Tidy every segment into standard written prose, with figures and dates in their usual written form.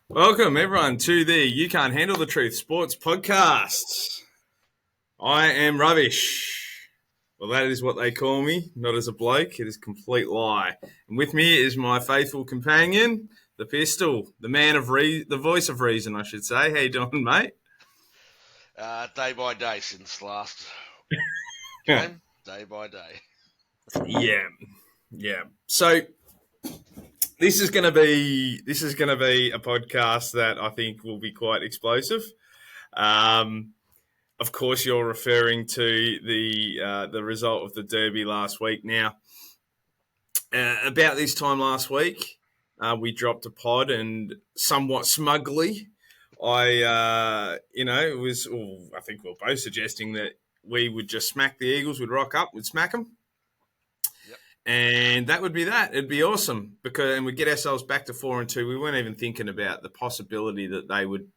Welcome, everyone, to the You Can't Handle the Truth Sports Podcast. I am rubbish. Well, that is what they call me, not as a bloke. It is a complete lie. And with me is my faithful companion, the pistol, the man of the voice of reason, I should say. How you doing, mate? Day by day since last game. Day by day. Yeah. So this is going to be a podcast that I think will be quite explosive. Of course, you're referring to the result of the Derby last week. Now, about this time last week, we dropped a pod, and somewhat smugly, I think we were both suggesting that we would just smack the Eagles. We'd rock up, we'd smack them. And that would be that. It'd be awesome and we'd get ourselves back to 4-2. We weren't even thinking about the possibility that they would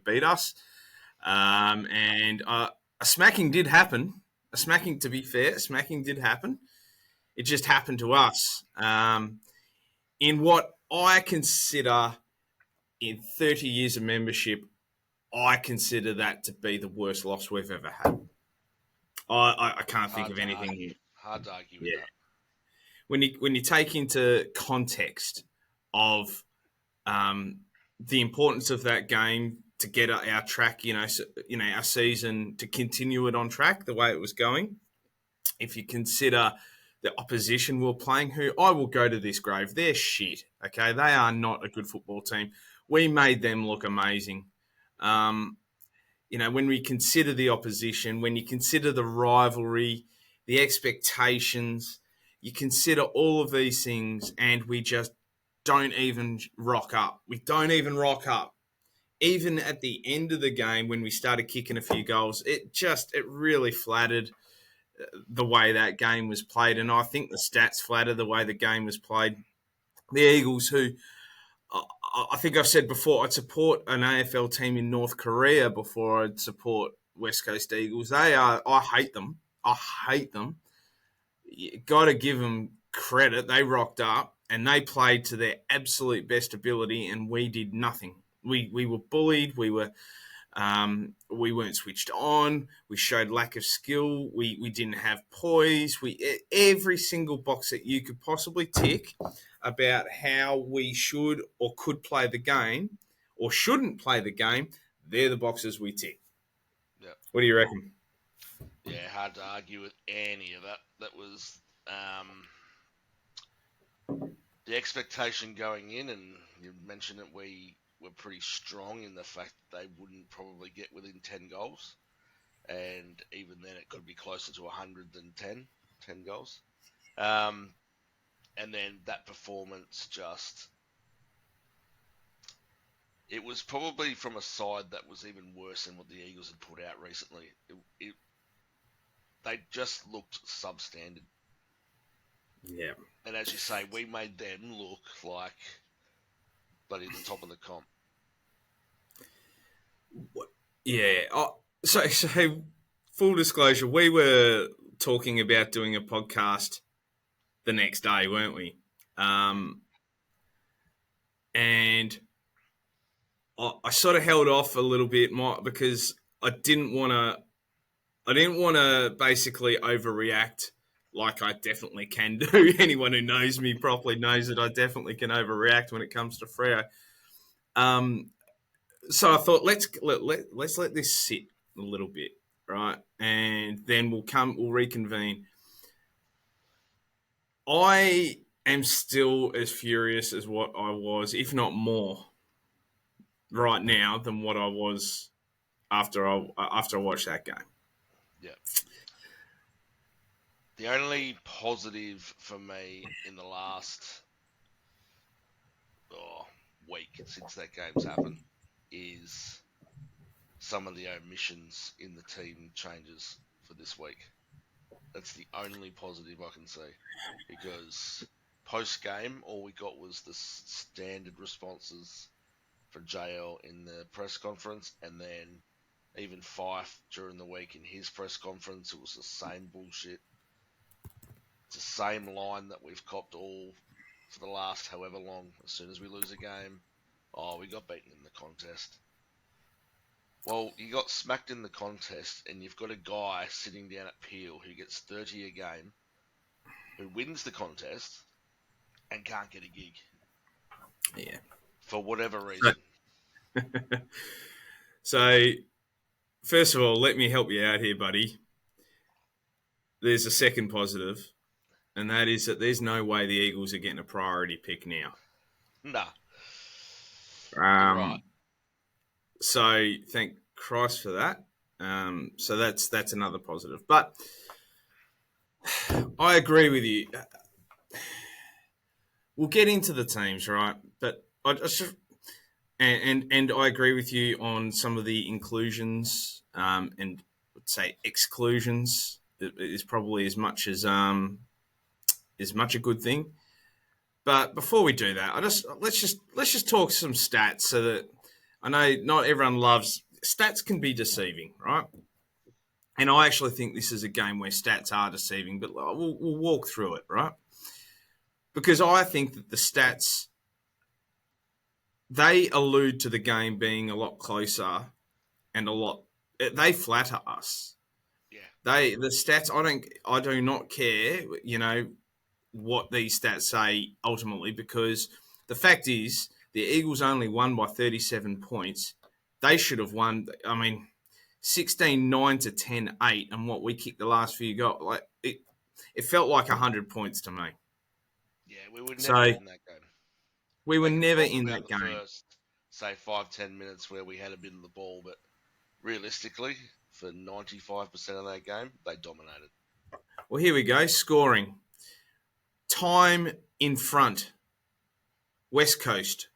beat us. And a smacking did happen. A smacking did happen. It just happened to us. In what I consider, in 30 years of membership, I consider that to be the worst loss we've ever had. I can't think of anything. Hard to argue with that. When you take into context of the importance of that game to get our track, our season, to continue it on track the way it was going. If you consider the opposition we're playing, who I will go to this grave, they're shit. Okay, they are not a good football team. We made them look amazing. When we consider the opposition, when you consider the rivalry, the expectations, you consider all of these things, and we just don't even rock up. We don't even rock up. Even at the end of the game, when we started kicking a few goals, it really flattered the way that game was played. And I think the stats flatter the way the game was played. The Eagles, who I think I've said before, I'd support an AFL team in North Korea before I'd support West Coast Eagles. I hate them. You got to give them credit. They rocked up and they played to their absolute best ability, and we did nothing. We were bullied. We weren't switched on. We showed lack of skill. We didn't have poise. Every single box that you could possibly tick about how we should or could play the game or shouldn't play the game, they're the boxes we tick. Yep. What do you reckon? Yeah, hard to argue with any of that. That was the expectation going in, and you mentioned that we were pretty strong in the fact that they wouldn't probably get within 10 goals. And even then it could be closer to 100 than 10 goals. And then that performance it was probably from a side that was even worse than what the Eagles had put out recently. They just looked substandard. Yeah. And as you say, we made them look like bloody the top of the comp. Yeah. So full disclosure, we were talking about doing a podcast the next day, weren't we? And I sort of held off a little bit more because I didn't want to basically overreact like I definitely can do. Anyone who knows me properly knows that I definitely can overreact when it comes to Freo. So I thought let's let this sit a little bit, right? And then we'll reconvene. I am still as furious as what I was, if not more, right now than what I was after I watched that game. Yeah. The only positive for me in the last week since that game's happened is some of the omissions in the team changes for this week. That's the only positive I can see, because post game all we got was the standard responses for JL in the press conference, and then even Fife during the week in his press conference, it was the same bullshit. It's the same line that we've copped all for the last however long. As soon as we lose a game, oh, we got beaten in the contest. Well, you got smacked in the contest, and you've got a guy sitting down at Peel who gets 30 a game, who wins the contest, and can't get a gig. Yeah. For whatever reason. So, first of all, let me help you out here, buddy. There's a second positive, and that is that there's no way the Eagles are getting a priority pick now. Nah. You're right. So, thank Christ for that. So that's another positive. But I agree with you. We'll get into the teams, right? But and I agree with you on some of the inclusions and would say exclusions. It is probably as much a good thing. But before we do that, let's just talk some stats so that I know not everyone loves stats. Can be deceiving, right? And I actually think this is a game where stats are deceiving, but we'll walk through it, right? Because I think that the stats, they allude to the game being a lot closer and they flatter us. Yeah. The stats, I do not care, what these stats say ultimately, because the fact is the Eagles only won by 37 points. They should have won, 16-9 to 10-8, and what we kicked the last few goals, it felt like 100 points to me. Yeah, we were never in that game. We were never in that game. First, say 5-10 minutes where we had a bit of the ball, but realistically, for 95% of that game, they dominated. Well, here we go. Scoring. Time in front. West Coast.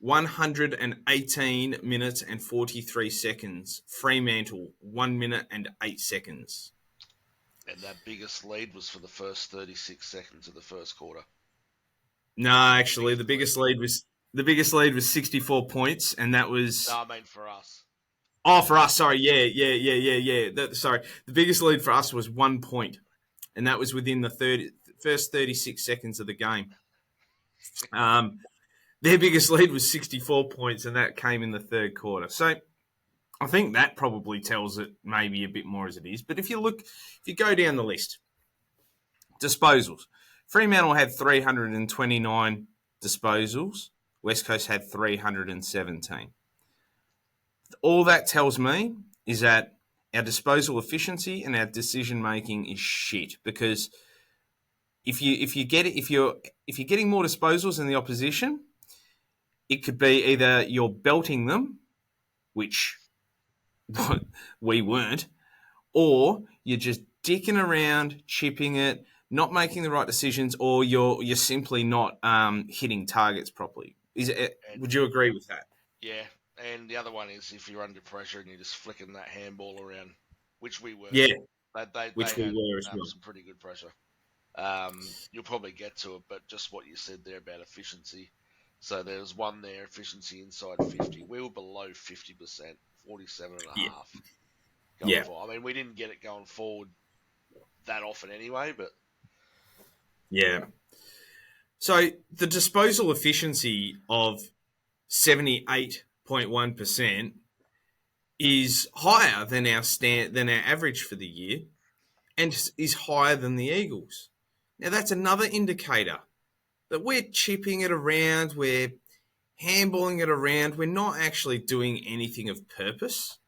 118 minutes and 43 seconds. Fremantle, 1 minute and 8 seconds. And that biggest lead was for the first 36 seconds of the first quarter. No, actually, the biggest lead was 64 points, and that was. No, I mean for us. Oh, for us, sorry, yeah. Sorry, the biggest lead for us was 1 point, and that was within the first 36 seconds of the game. Their biggest lead was 64 points, and that came in the third quarter. So I think that probably tells it maybe a bit more as it is. But if you go down the list, disposals. Fremantle had 329 disposals. West Coast had 317. All that tells me is that our disposal efficiency and our decision making is shit, because if you're getting more disposals than the opposition, it could be either you're belting them, which we weren't, or you're just dicking around, chipping it, not making the right decisions, or you're simply not hitting targets properly. Would you agree with that? Yeah, and the other one is if you're under pressure and you're just flicking that handball around, which we were. Yeah, they which had we were as well. Some pretty good pressure. You'll probably get to it, but just what you said there about efficiency. So there was one there, efficiency inside 50. We were below 50%, 47 and a half. Going forward. I mean, we didn't get it going forward that often anyway, but... Yeah. So the disposal efficiency of 78.1% is higher than our average for the year, and is higher than the Eagles. Now that's another indicator that we're chipping it around, we're handballing it around, we're not actually doing anything of purpose.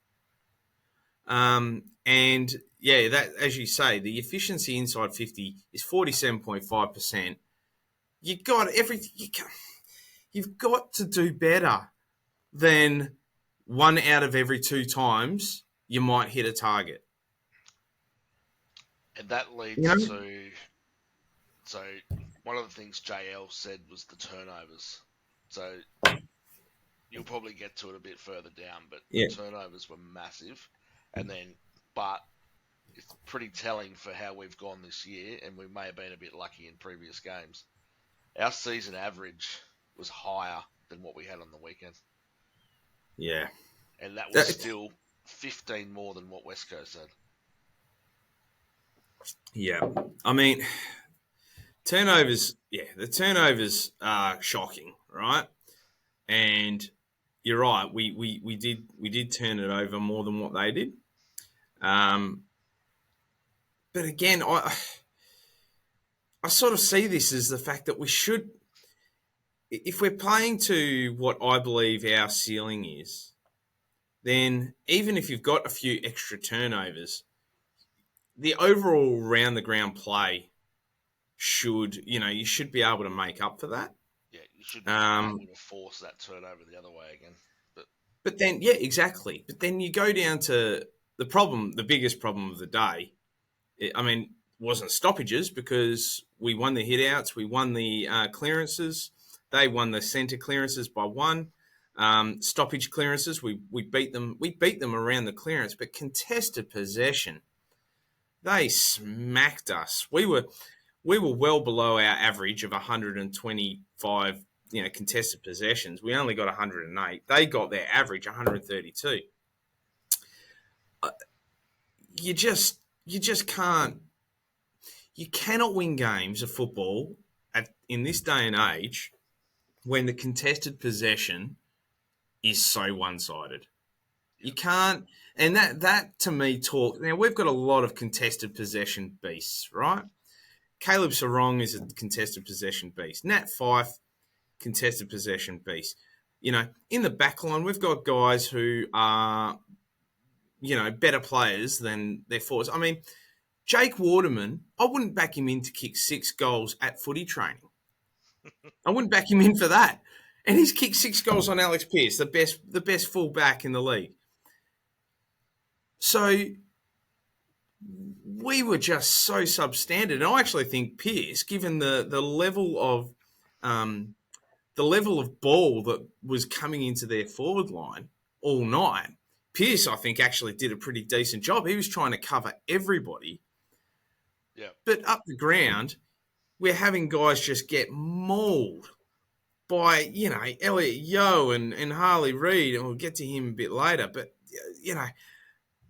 And yeah, that, as you say, the efficiency inside 50 is 47.5%. You got everything. You've got to do better than one out of every two times you might hit a target. And that You leads know? to so one of the things JL said was the turnovers. So you'll probably get to it a bit further down, but the Yeah. turnovers were massive. And then, but it's pretty telling for how we've gone this year, and we may have been a bit lucky in previous games. Our season average was higher than what we had on the weekend, Yeah. and that was That- still 15 more than what West Coast had. yeah. I mean, turnovers, yeah, the turnovers are shocking, right? And you're right. We did turn it over more than what they did. Um, but again, I sort of see this as the fact that we should, if we're playing to what I believe our ceiling is, then even if you've got a few extra turnovers, the overall round the ground play should, you should be able to make up for that. Yeah, you should be Um, able to force that turnover the other way again. But but then, yeah, exactly. But then you go down to the problem, the biggest problem of the day. I mean, wasn't stoppages because we won the hitouts, we won the clearances, they won the centre clearances by one. Stoppage clearances, we beat them. We beat them around the clearance, but contested possession, they smacked us. We were well below our average of 125, contested possessions. We only got 108. They got their average 132. You just can't. You cannot win games of football in this day and age when the contested possession is so one-sided. You yep, can't, and that to me talk. Now we've got a lot of contested possession beasts, right? Caleb Sarong is a contested possession beast. Nat Fife, contested possession beast. In the back line, we've got guys who are, better players than their forwards. I mean, Jake Waterman, I wouldn't back him in to kick 6 goals at footy training. I wouldn't back him in for that. And he's kicked 6 goals on Alex Pearce, the best fullback in the league. So we were just so substandard. And I actually think Pearce, given the level of ball that was coming into their forward line all night, Pearce, I think, actually did a pretty decent job. He was trying to cover everybody. yep, But up the ground, we're having guys just get mauled by, Elliot Yeo and Harley Reid, and we'll get to him a bit later. But,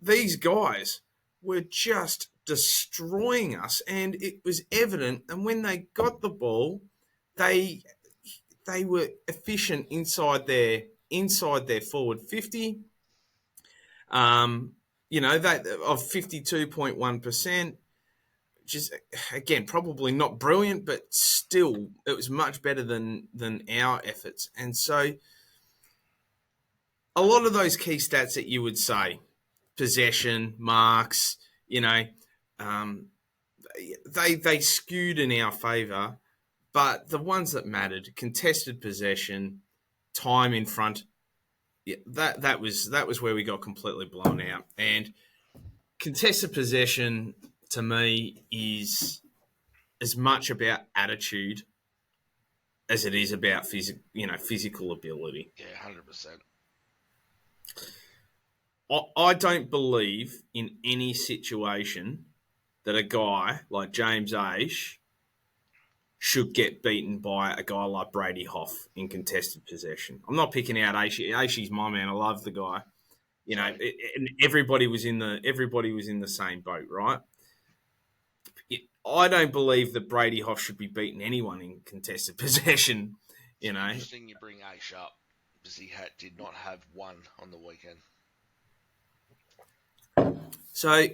these guys were just destroying us, and it was evident. And when they got the ball, they were efficient inside their forward 50. That of 52.1%, which is, again, probably not brilliant, but still it was much better than our efforts. And so a lot of those key stats that you would say, possession, marks, um, they skewed in our favour, but the ones that mattered, contested possession, time in front, yeah, that was where we got completely blown out. And contested possession to me is as much about attitude as it is about physical ability. yeah, 100%. I don't believe in any situation that a guy like James Aish should get beaten by a guy like Brady Hoff in contested possession. I'm not picking out Aish. Aishi's my man. I love the guy. Same. And everybody was in the same boat, right? I don't believe that Brady Hoff should be beating anyone in contested possession. It's You know, interesting you bring Aish up because he did not have one on the weekend. so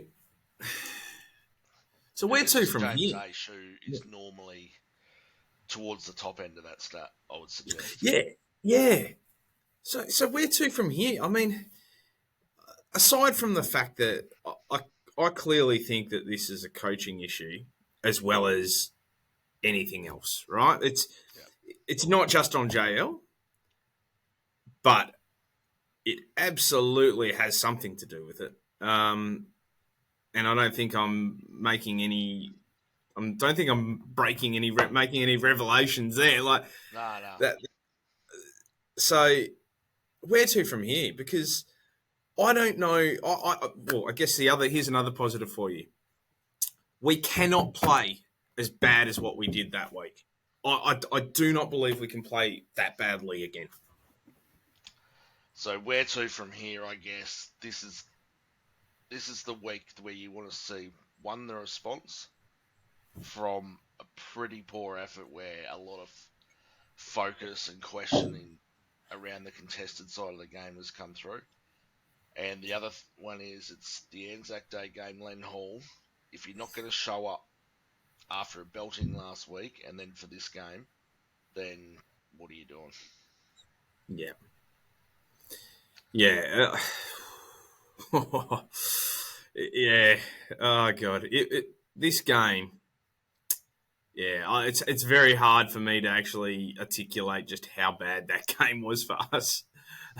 And where this to is from James here? Aish, who is normally towards the top end of that stat, I would suggest. Yeah, yeah. So where to from here? I mean, aside from the fact that I clearly think that this is a coaching issue as well as anything else, right? Yeah. It's not just on JL, but it absolutely has something to do with it. And I don't think I'm making any. I don't think I'm making any revelations there. Like Nah, nah. that. So where to from here? Because I don't know. Well, I guess here's another positive for you. We cannot play as bad as what we did that week. I do not believe we can play that badly again. So where to from here? I guess this is the week where you want to see one the response from a pretty poor effort where a lot of focus and questioning around the contested side of the game has come through. And the other one is it's the Anzac Day game, Len Hall. If you're not going to show up after a belting last week and then for this game, then what are you doing? Yeah, yeah, yeah. Oh god, this game. Yeah, it's very hard for me to actually articulate just how bad that game was for us.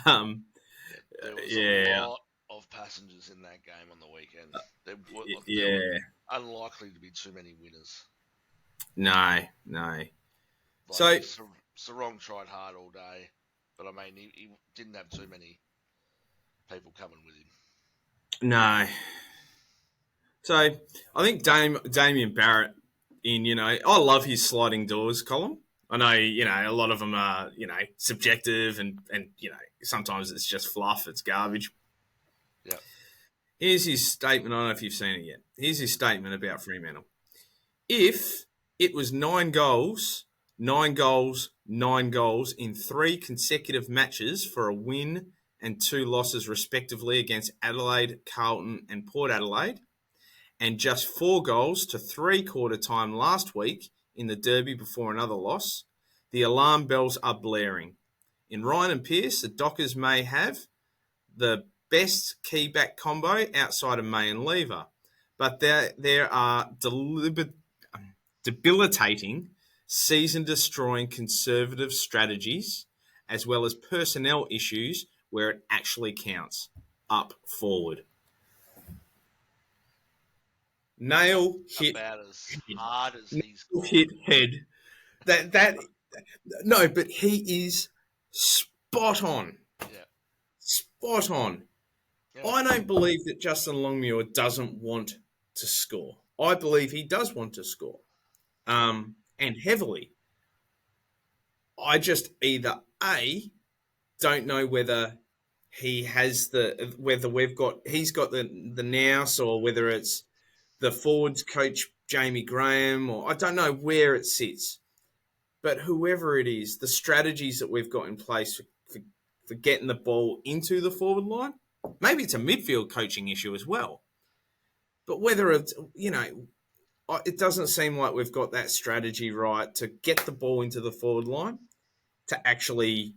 Um, Yeah, there was a yeah, lot of passengers in that game on the weekend. There were yeah. unlikely to be too many winners. No, no. Like So Sarong tried hard all day, but I mean he didn't have too many people coming with him. no. So I think Damien Barrett I love his sliding doors column. I know a lot of them are subjective and sometimes it's just fluff, it's garbage. Yeah, Here's his statement. I don't know if you've seen it yet. Here's his statement about Fremantle. If it was 9 goals, 9 goals, 9 goals in 3 consecutive matches for a win and 2 losses respectively against Adelaide, Carlton, and Port Adelaide, and just 4 goals to 3/4 time last week in the derby before another loss, the alarm bells are blaring. In Ryan and Pearce, the Dockers may have the best key back combo outside of May and Lever, but there are debilitating, season-destroying conservative strategies as well as personnel issues where it actually counts. Up forward. Nail hit about as head. hard as he's Nail gone. hit head. That no, but he is spot on. Yeah, Spot on. yeah. I don't believe that Justin Longmuir doesn't want to score. I believe he does want to score, and heavily. I just either A, don't know whether whether he's got the nous, or whether it's the forwards coach Jamie Graham, or I don't know where it sits. But whoever it is, the strategies that we've got in place for getting the ball into the forward line, maybe it's a midfield coaching issue as well. But whether it's, it doesn't seem like we've got that strategy right to get the ball into the forward line to actually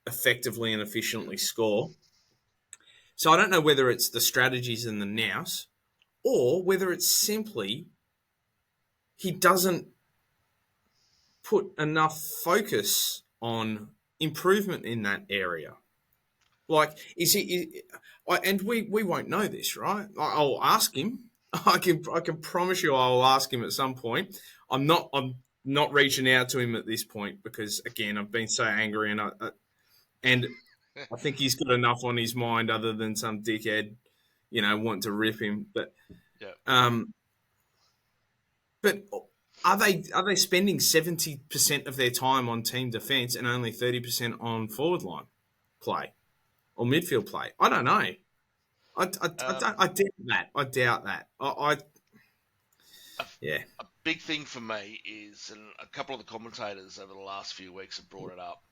effectively and efficiently score. So I don't know whether it's the strategies and the nous, or whether it's simply he doesn't put enough focus on improvement in that area. Like, is he? And we won't know this, right? I'll ask him. I can promise you, I'll ask him at some point. I'm not reaching out to him at this point because again, I've been so angry, and I think he's got enough on his mind other than some dickhead, want to rip him. Yeah. Um, but are they spending 70% of their time on team defence and only 30% on forward line play or midfield play? I don't know. I doubt that. I doubt that. A, Yeah. a big thing for me is, and a couple of the commentators over the last few weeks have brought it up,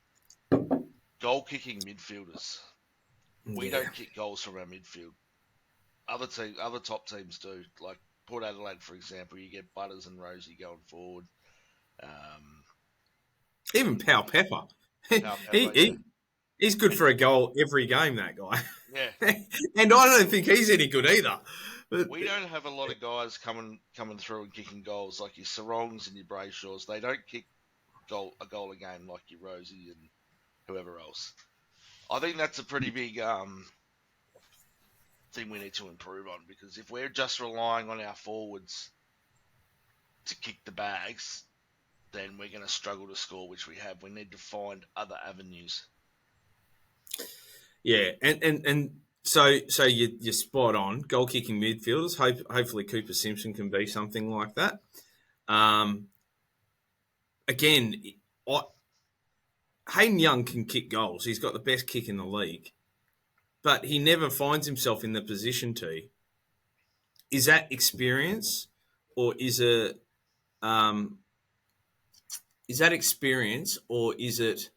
goal kicking midfielders. We Yeah. don't kick goals from our midfield. Other top teams do. Like Port Adelaide, for example, you get Butters and Rosie going forward. Um, Even Pal Pepper. Pal he, Pepper, yeah. he He's good And for a goal every game, that guy. yeah, And I don't think he's any good either. But we don't have a lot of guys coming through and kicking goals like your Sarongs and your Brayshaws. They don't kick a goal a game like your Rosie and whoever else. I think that's a pretty big thing we need to improve on, because if we're just relying on our forwards to kick the bags, then we're going to struggle to score, which we have. We need to find other avenues. yeah, and so you're spot on. Goal kicking midfielders. Hopefully Cooper Simpson can be something like that. Um, again, I, Hayden Young can kick goals. He's got the best kick in the league, but he never finds himself in the position to. Is that experience, or um, is that experience, or is it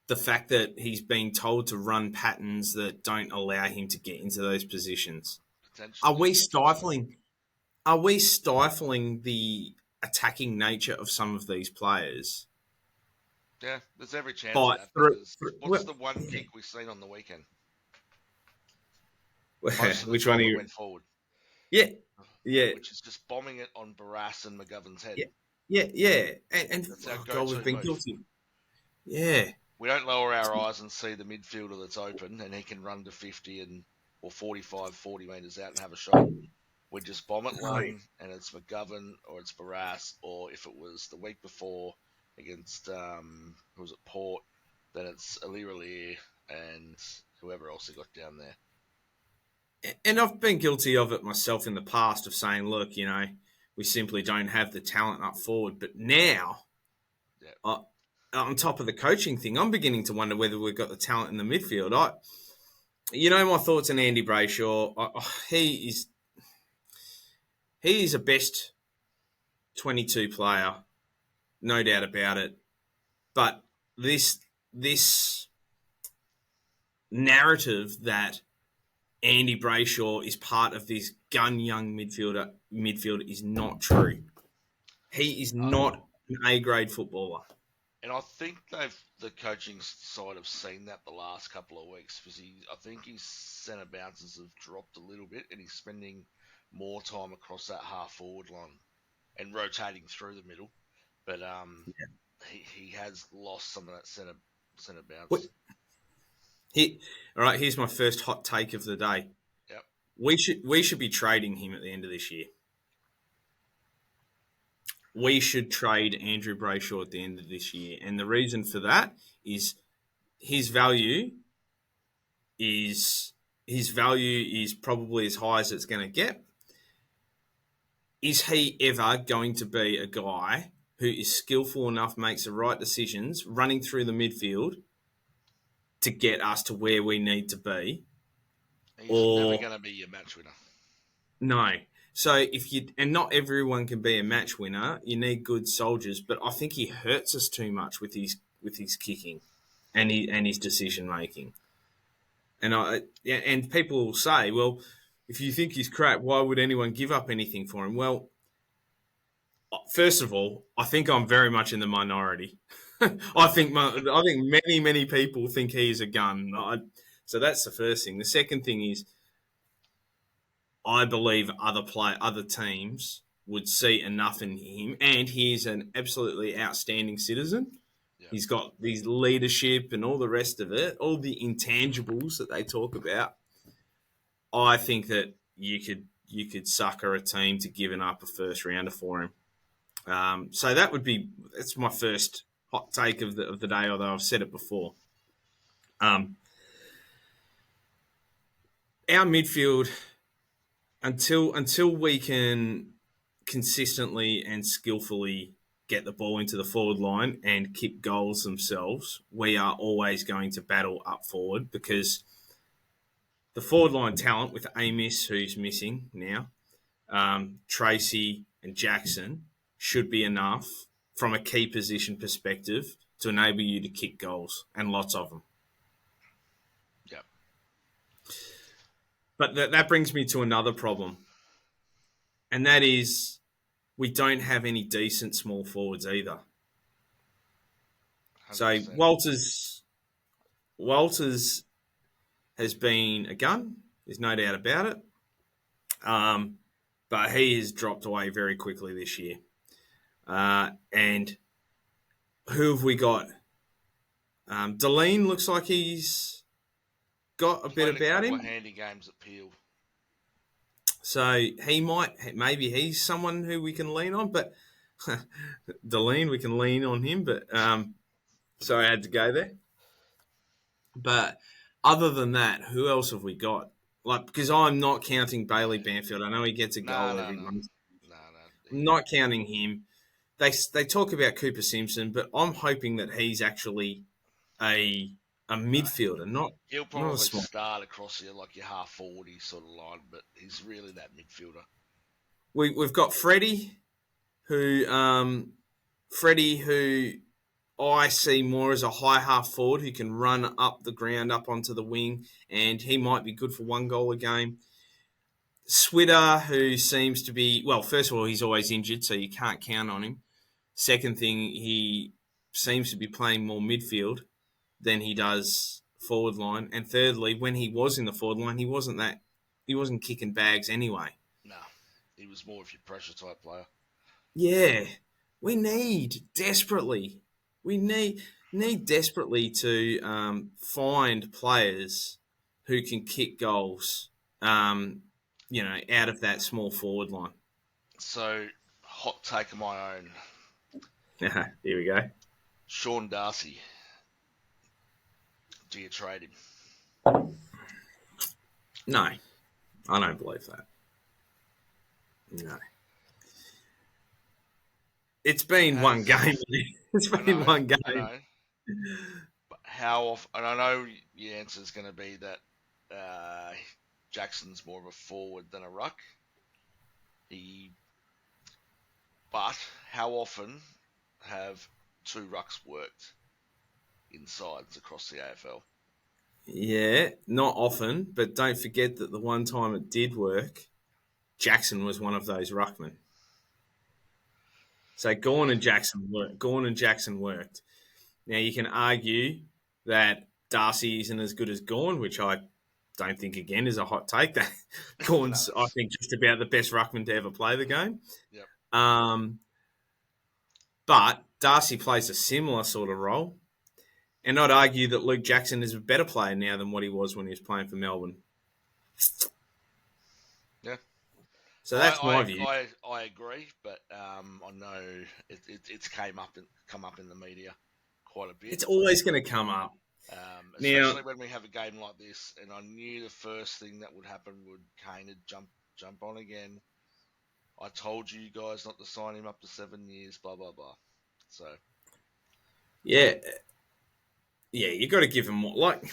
the fact that he's being told to run patterns that don't allow him to get into those positions? Are Potentially, we potentially. stifling? Are we stifling the attacking nature of some of these players Yeah, there's every chance of by that, through, because through what's the one kick we've seen on the weekend? Most of the which one time are it you? went forward, Yeah, yeah, which is just bombing it on Barras and McGovern's head. yeah, yeah. And That's our oh God, we've go-to been move. guilty. Yeah, We don't lower our eyes and see the midfielder that's open and he can run to 50 or 45, 40 metres out and have a shot. We just bomb it no. long, and it's McGovern or it's Barras, or if it was the week before against who was it, Port, then it's Aliralier and whoever else they got down there. And I've been guilty of it myself in the past of saying, look, we simply don't have the talent up forward. But now, Yeah, uh, on top of the coaching thing, I'm beginning to wonder whether we've got the talent in the midfield. My thoughts on Andy Brayshaw. He is a best 22 player, no doubt about it. But this narrative that Andy Brayshaw is part of this gun young midfielder is not true. He is uh, not an A grade footballer. and I think the coaching side have seen that the last couple of weeks, because I think his centre bounces have dropped a little bit, and he's spending more time across that half forward line and rotating through the middle. But he has lost some of that centre What, bounce. all right, here's my first hot take of the day. Yep. We should be trading him at the end of this year. We should trade Andrew Brayshaw at the end of this year, and the reason for that is his value is probably as high as it's going to get. Is he ever going to be a guy who is skillful enough, makes the right decisions, running through the midfield to get us to where we need to be? He's never Or going to be your match winner. no. So and not everyone can be a match winner. You need good soldiers, but I think he hurts us too much with his kicking and his decision making. And people will say, well, if you think he's crap, why would anyone give up anything for him? Well, first of all, I think I'm very much in the minority. I think many people think he's a gun. So that's the first thing. The second thing is I believe other teams would see enough in him, and he's an absolutely outstanding citizen. Yeah. He's got these leadership and all the rest of it, all the intangibles that they talk about. I think that you could sucker a team to giving up a first rounder for him. So that's my first hot take of the day, although I've said it before. Um, our midfield, until we can consistently and skillfully get the ball into the forward line and kick goals themselves, we are always going to battle up forward, because the forward line talent with Amos, who's missing now, Tracy and Jackson, should be enough from a key position perspective to enable you to kick goals, and lots of them. Yep. But that brings me to another problem, and that is we don't have any decent small forwards either. So 100%. Walters Walters has been a gun. There's no doubt about it. But he has dropped away very quickly this year. And who have we got? Deline looks like he's got a bit Playing a about couple him. of handy games at Peel. So maybe he's someone who we can lean on. But Deline, we can lean on him. But so I had to go there. But other than that, who else have we got? Like, because I'm not counting Bailey Banfield. I know he gets a No, goal no, every no. month. No, no. I'm not counting him. They talk about Cooper Simpson, but I'm hoping that he's actually a No. midfielder, He'll not a probably small. start across here like your half 40 sort of line, but he's really that midfielder. We've got Freddie who I see more as a high half forward who can run up the ground up onto the wing, and he might be good for one goal a game. Switter, who seems to be, well, first of all, he's always injured, so you can't count on him. Second thing, he seems to be playing more midfield than he does forward line. And thirdly, when he was in the forward line, he wasn't kicking bags anyway. No, he was more of your pressure type player. Yeah, we need desperately to find players who can kick goals, out of that small forward line. So, hot take of my own. Here we go. Sean Darcy. Do you trade him? No, I don't believe that. No. It's been one game. It's been one game. I know. But how often? And I know your answer is going to be that Jackson's more of a forward than a ruck. But how often have two rucks worked in sides across the AFL? Yeah, not often, but don't forget that the one time it did work, Jackson was one of those ruckmen. So Gawn and Jackson worked. Now you can argue that Darcy isn't as good as Gawn, which I don't think again is a hot take. That Gawn's, I think, just about the best ruckman to ever play the game. Yep. But Darcy plays a similar sort of role. And I'd argue that Luke Jackson is a better player now than what he was when he was playing for Melbourne. Yeah. So that's my view. I agree, but I know it's come up in the media quite a bit. It's always going to come up. Especially when we have a game like this, and I knew the first thing that would happen would Kane would jump on again. I told you guys not to sign him up to 7 years, blah blah blah. So yeah, you got to give him more. Like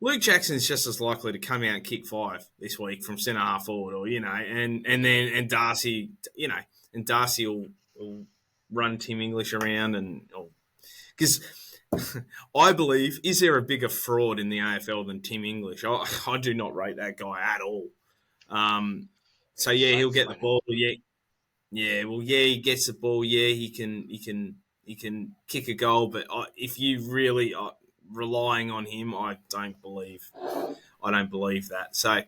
Luke Jackson's just as likely to come out and kick 5 this week from centre half forward, or and Darcy, and Darcy will run Tim English around because. I believe, is there a bigger fraud in the AFL than Tim English? I do not rate that guy at all. So he'll get the ball. He gets the ball. Yeah, he can kick a goal. But if you really are relying on him, I don't believe that. So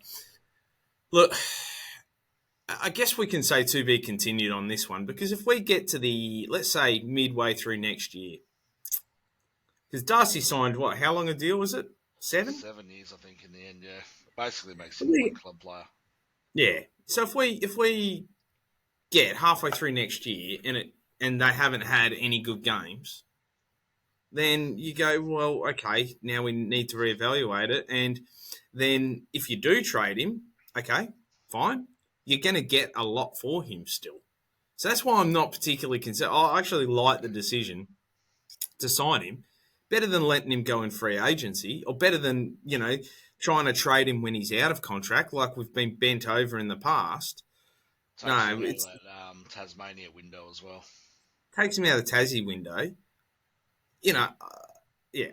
look, I guess we can say to be continued on this one, because if we get to let's say midway through next year. Because Darcy signed what? How long a deal was it? 7? 7 years, I think, in the end. Yeah, basically makes him one club player. Yeah. So if we get halfway through next year and they haven't had any good games, then you go, well, okay, now we need to reevaluate it. And then if you do trade him, okay, fine, you're going to get a lot for him still. So that's why I'm not particularly concerned. I actually like the decision to sign him. Better than letting him go in free agency, or better than, trying to trade him when he's out of contract, like we've been bent over in the past. Takes him out of that Tasmania window as well. Takes him out of the Tassie window.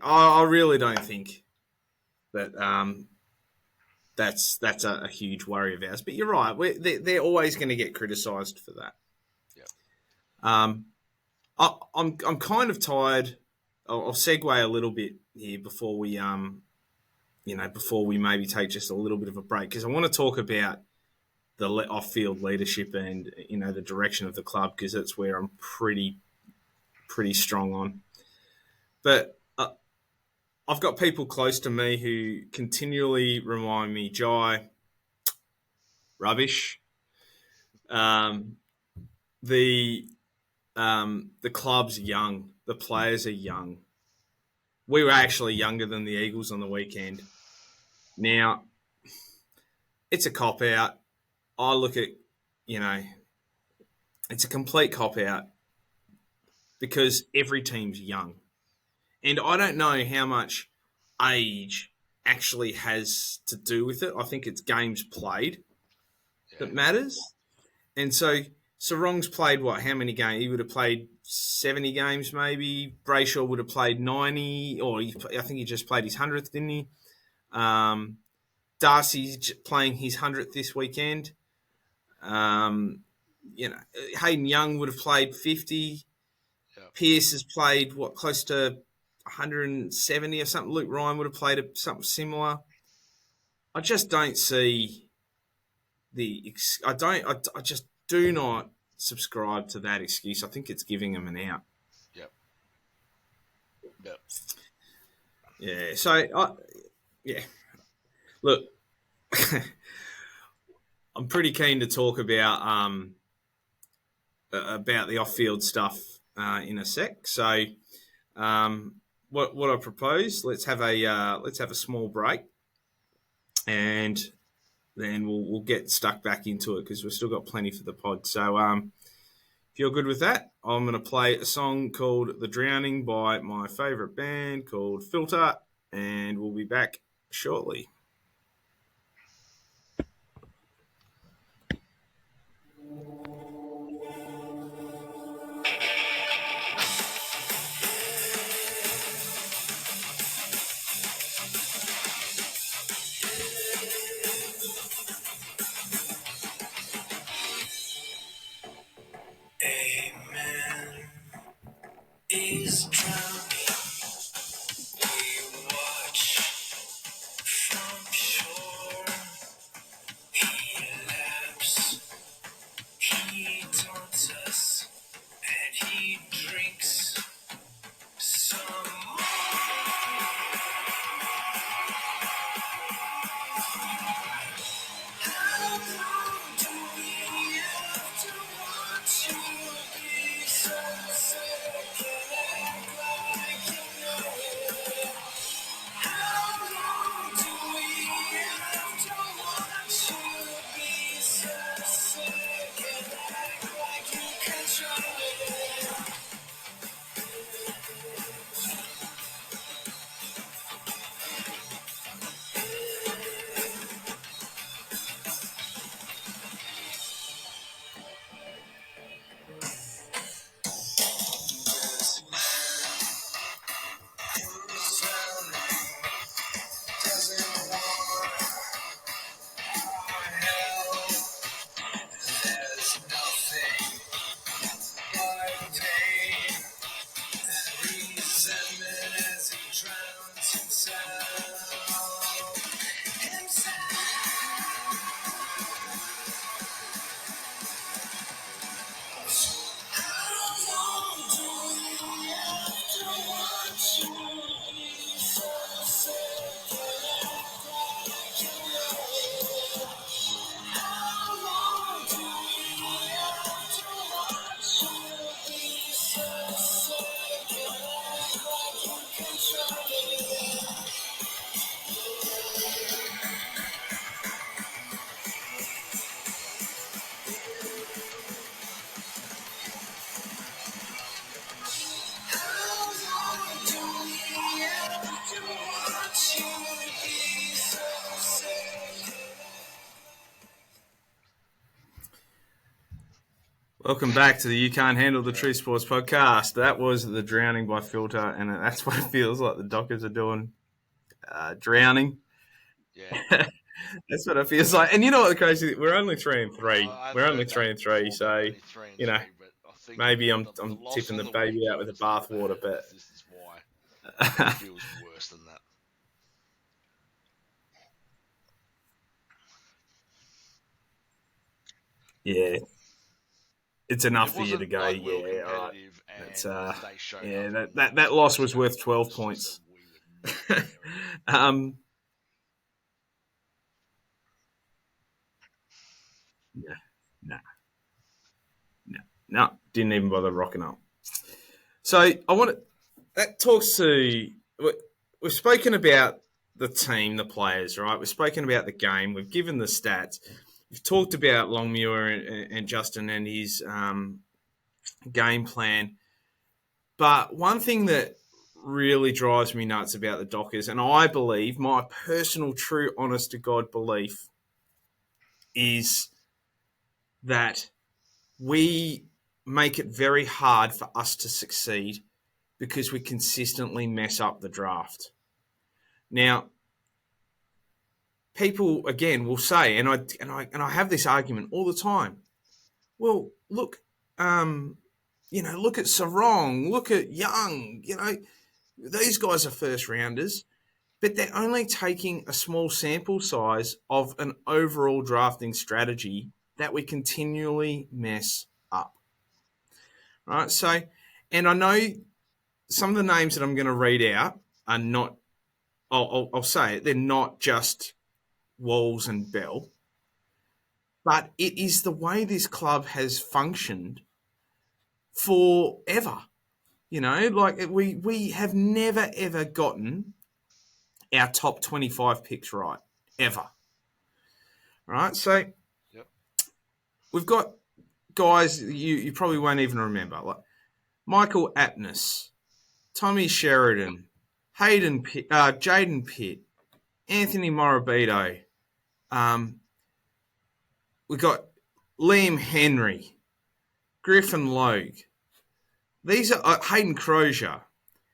I really don't think that that's a huge worry of ours. But you're right, they're always going to get criticised for that. Yeah. I'm kind of tired I'll segue a little bit here before we before we maybe take just a little bit of a break, because I want to talk about the off-field leadership and the direction of the club, because that's where I'm pretty strong on. But I've got people close to me who continually remind me, Jai, rubbish. Um, the club's young, the players are young. We were actually younger than the Eagles on the weekend. Now, it's a cop out. I look at, it's a complete cop out because every team's young. And I don't know how much age actually has to do with it. I think it's games played that matters. And so Sarong's played what? How many games? He would have played 70 games maybe. Brayshaw would have played 90, or I think he just played his 100th, didn't he? Darcy's playing his 100th this weekend. Hayden Young would have played 50. Yep. Pearce has played, close to 170 or something. Luke Ryan would have played something similar. I just don't see I just do not subscribe to that excuse. I think it's giving them an out. Yep. Yeah. So, look, I'm pretty keen to talk about the off-field stuff in a sec. So, what I propose, let's have a small break, and then we'll get stuck back into it because we've still got plenty for the pod. So, if you're good with that, I'm going to play a song called "The Drowning" by my favourite band called Filter, and we'll be back shortly. Is drowning. We watch from shore. He laughs, he taunts us, and he drinks some more. How long do we have to watch you be so sick and act like you know it? How long do we have to watch you be so sick and act like you control it? Welcome back to the You Can't Handle the True Sports podcast. That was The Drowning by Filter, and that's what it feels like the Dockers are doing. Drowning. Yeah. That's what it feels like. And you know what the crazy? We're only 3-3. We're only 3-3, so maybe I'm tipping the baby out with the bathwater, but this is why. It feels worse than that. Yeah, it's enough It for you to wasn't go. like well Yeah, all right. competitive, That's and they showed yeah. up That and that knocked that loss us was back. worth It 12 was just that points. we were not there enough. um, no, no, no, no. Didn't even bother rocking up. So I want to. That talks to. We've spoken about the team, the players, right? We've spoken about the game. We've given the stats. We've talked about Longmuir and Justin and his game plan. But one thing that really drives me nuts about the Dockers, and I believe my personal, true, honest to God belief is that we make it very hard for us to succeed because we consistently mess up the draft. Now, people again will say, and I have this argument all the time. Well, look, look at Sarong, look at Young. These guys are first rounders, but they're only taking a small sample size of an overall drafting strategy that we continually mess up. Right. So, and I know some of the names that I'm going to read out are not. I'll say it. They're not just Walls and Bell, but it is the way this club has functioned forever. Like we have never ever gotten our top 25 picks right ever. Right. So Yep. we've got guys you probably won't even remember, like Michael Aptness, Tommy Sheridan, Jaden Pitt, Anthony Morabito. We've got Liam Henry, Griffin Logue. These are Hayden Crozier,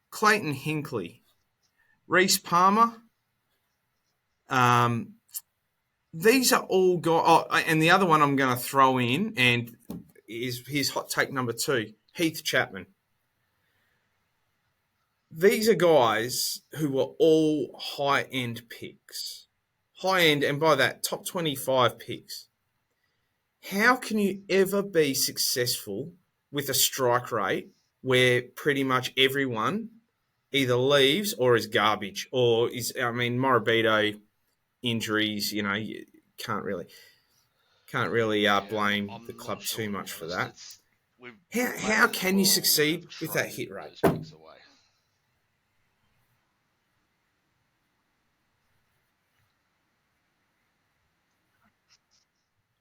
Clayton Hinkley, Reese Palmer. Um, these are all guys. Oh, and the other one I'm going to throw in and is his hot take number 2, Heath Chapman. These are guys who were all high end picks. High end, and by that, top 25 picks. How can you ever be successful with a strike rate where pretty much everyone either leaves or is garbage or is, I mean, Morabito injuries, you can't really Yeah, blame the I'm not club sure, too to be much for honest. that. It's we may How as can you well have succeed with that traded hit rate? those picks away.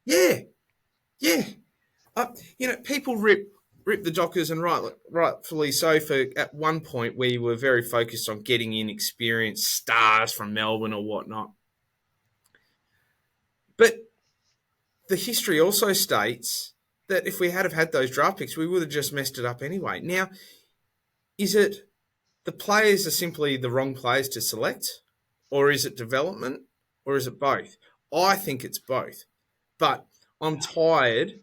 Yeah, yeah. People rip the Dockers, and rightfully so. For at one point, we were very focused on getting in experienced stars from Melbourne or whatnot. But the history also states that if we had those draft picks, we would have just messed it up anyway. Now, is it the players are simply the wrong players to select, or is it development, or is it both? I think it's both. But I'm tired.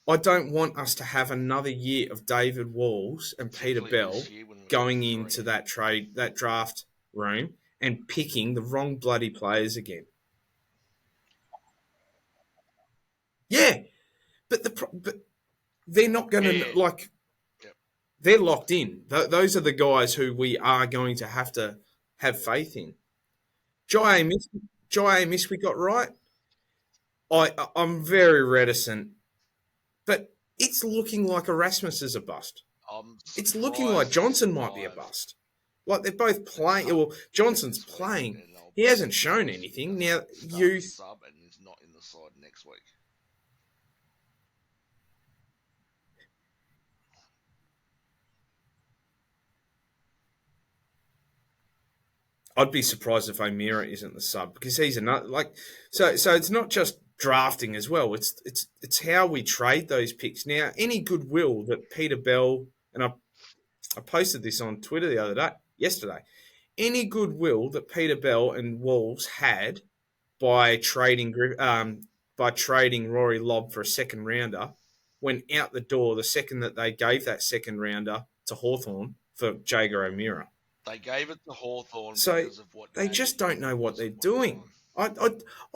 I don't want us to have another year of David Walls and Peter Particularly this Bell year when we've got going three. into that draft room and picking the wrong bloody players again. Yeah, but they're not going Yeah, to yeah. like. Yep. They're locked in. Those are the guys who we are going to have have faith in. Jai Miss we got right. I'm very reticent, but it's looking like Erasmus is a bust. I'm It's looking like surprised he's Johnson might be a survived bust. Like they're both the playing. cut Well, Johnson's this week, playing. and I'll He be hasn't shown surprised if he anything. doesn't Now, start as a youth. sub and is not in the side next week. I'd be surprised if O'Meara isn't the sub because he's another like. So it's not just drafting as well. It's how we trade those picks. Now, any goodwill that Peter Bell and I posted this on Twitter yesterday. Any goodwill that Peter Bell and Wolves had by trading Rory Lobb for a second rounder went out the door the second that they gave that second rounder to Hawthorn for Jager O'Meara. They gave it to Hawthorn So because of what they Daddy just don't know what was they're at one doing. time, I,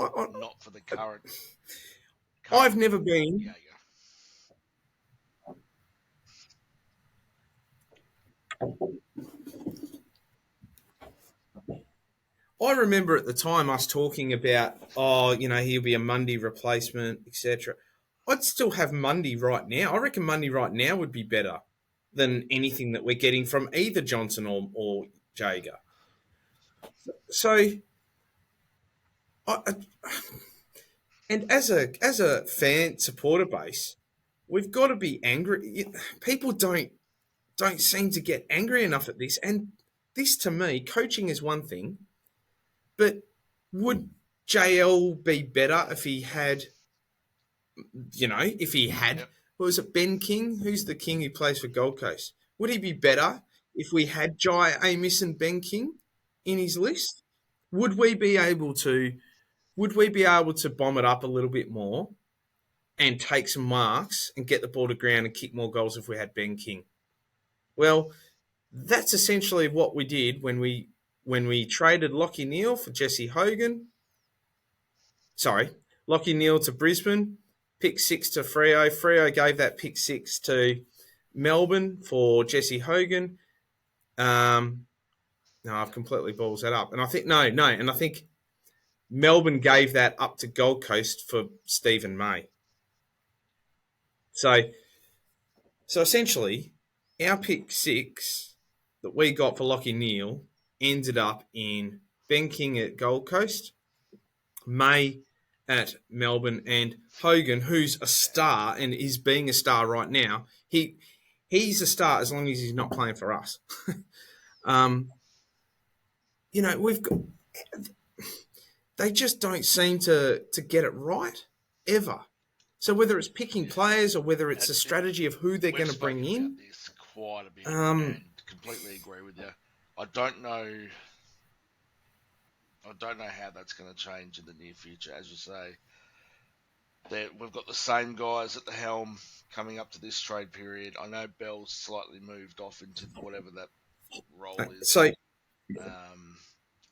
I, I, not for the current I've never been. Jaeger. I remember at the time us talking about, oh, he'll be a Mundy replacement, etc. I'd still have Mundy right now. I reckon Mundy right now would be better than anything that we're getting from either Johnson or Yeah, Jaeger. So, I, and as a fan supporter base, we've got to be angry. People don't seem to get angry enough at this. And this, to me, coaching is one thing, but would JL be better if he had, yep, what was it, Ben King? Who's the king who plays for Gold Coast? Would he be better if we had Jai Amos and Ben King in his list? Would we be able to? Would we be able to bomb it up a little bit more and take some marks and get the ball to ground and kick more goals if we had Ben King? Well, that's essentially what we did when we traded Lockie Neal for Jesse Hogan. Sorry, Lockie Neal to Brisbane, pick six to Freo. Freo gave that pick six to Melbourne for Jesse Hogan. No, I've completely balls that up, and I think and I think Melbourne gave that up to Gold Coast for Stephen May. So So essentially, our pick six that we got for Lockie Neal ended up in Ben King at Gold Coast, May at Melbourne, and Hogan, who's a star and is being a star right now. He's a star as long as he's not playing for us. um, we've got, they just don't seem to get it right ever. So whether it's picking yeah. players or whether it's a strategy of who they're We've going to bring spoken about in, this quite a bit, um, and completely agree with you. I don't know. I don't know how that's going to change in the near future. As you say, we've got the same guys at the helm coming up to this trade period. I know Bell's slightly moved off into whatever that role is. so Um,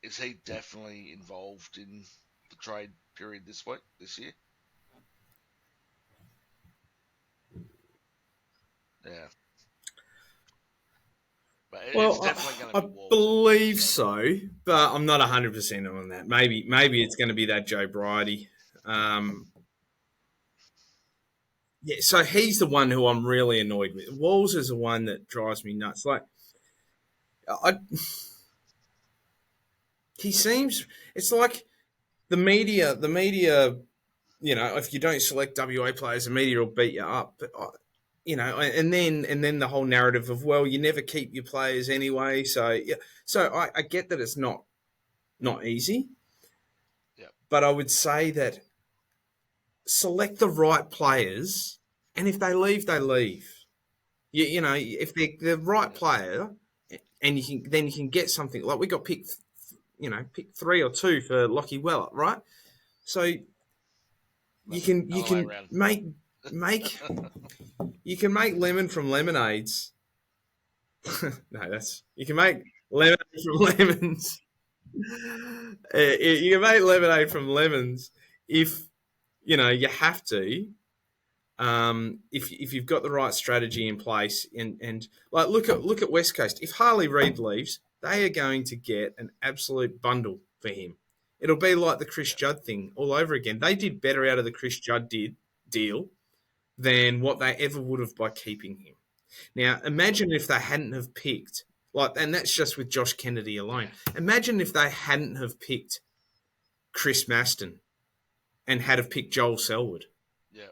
is he definitely involved in the trade period this year? Yeah, but it's Well, definitely going to I be Walls and believe Walls. so, but I'm not 100% on that. Maybe it's going to be that Joe Bridie. Um, yeah, so he's the one who I'm really annoyed with. Walls is the one that drives me nuts. Like, I, he seems. It's like the media. The media. If you don't select WA players, the media will beat you up. But and then the whole narrative of, well, you never keep your players anyway. So yeah, so I get that it's not easy, Yep. but I would say that select the right players, and if they leave, they leave. If they're the right Yep. player, and then you can get something like we got picked, pick three or two for Lockie Weller, right? So you No, can you other way can around. make you can make lemon from lemonades. No, that's you can make lemonade from lemons. You can make lemonade from lemons if you have to. If you've got the right strategy in place, and like look at West Coast. If Harley Reid leaves, they are going to get an absolute bundle for him. It'll be like the Chris Yep. Judd thing all over again. They did better out of the Chris Judd deal than what they ever would have by keeping him. Now, imagine if they hadn't have picked and that's just with Josh Kennedy alone. Yeah. Imagine if they hadn't have picked Chris Maston and had have picked Joel Selwood. Yep.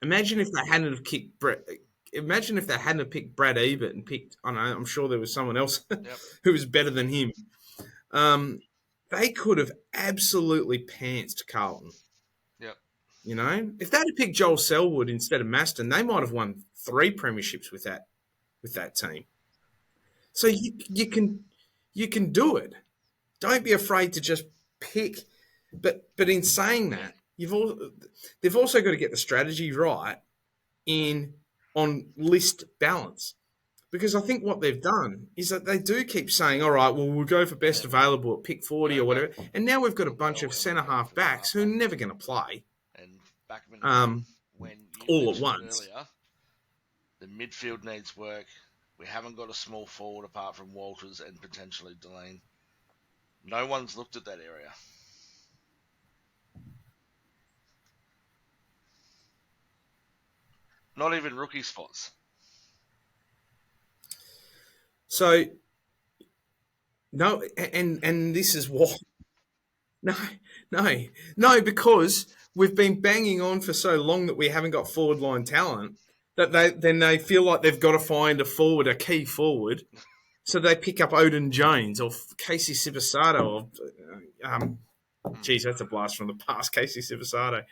Imagine if they hadn't have kicked Brett. Imagine if they hadn't have picked Brad Ebert and picked. I don't know. I'm sure there was someone else Yep. who was better than him. Um, they could have absolutely pantsed Carlton. Yep. If they'd have picked Joel Selwood instead of Maston, they might have won 3 premierships with that team. So you can do it. Don't be afraid to just pick. But in saying that, they've also got to get the strategy right on list balance. Because I think what they've done is that they do keep saying, all right, well, we'll go for best Yeah, available at pick 40 or Yoga, whatever. And now we've got a bunch of Latrell, and we're centre going half for the backs who are halfback never going to position. play And Backman again, um, when you all at mentioned once. earlier, the midfield needs work. We haven't got a small forward apart from Walters and potentially Delane. No one's looked at that area. Not even rookie spots. So, no, and this is what. No, no, no, because we've been banging on for so long that we haven't got forward line talent that they feel like they've got to find a forward, a key forward. So they pick up Odin Jones or Casey Sibasato or, geez, that's a blast from the past, Casey Sibasato.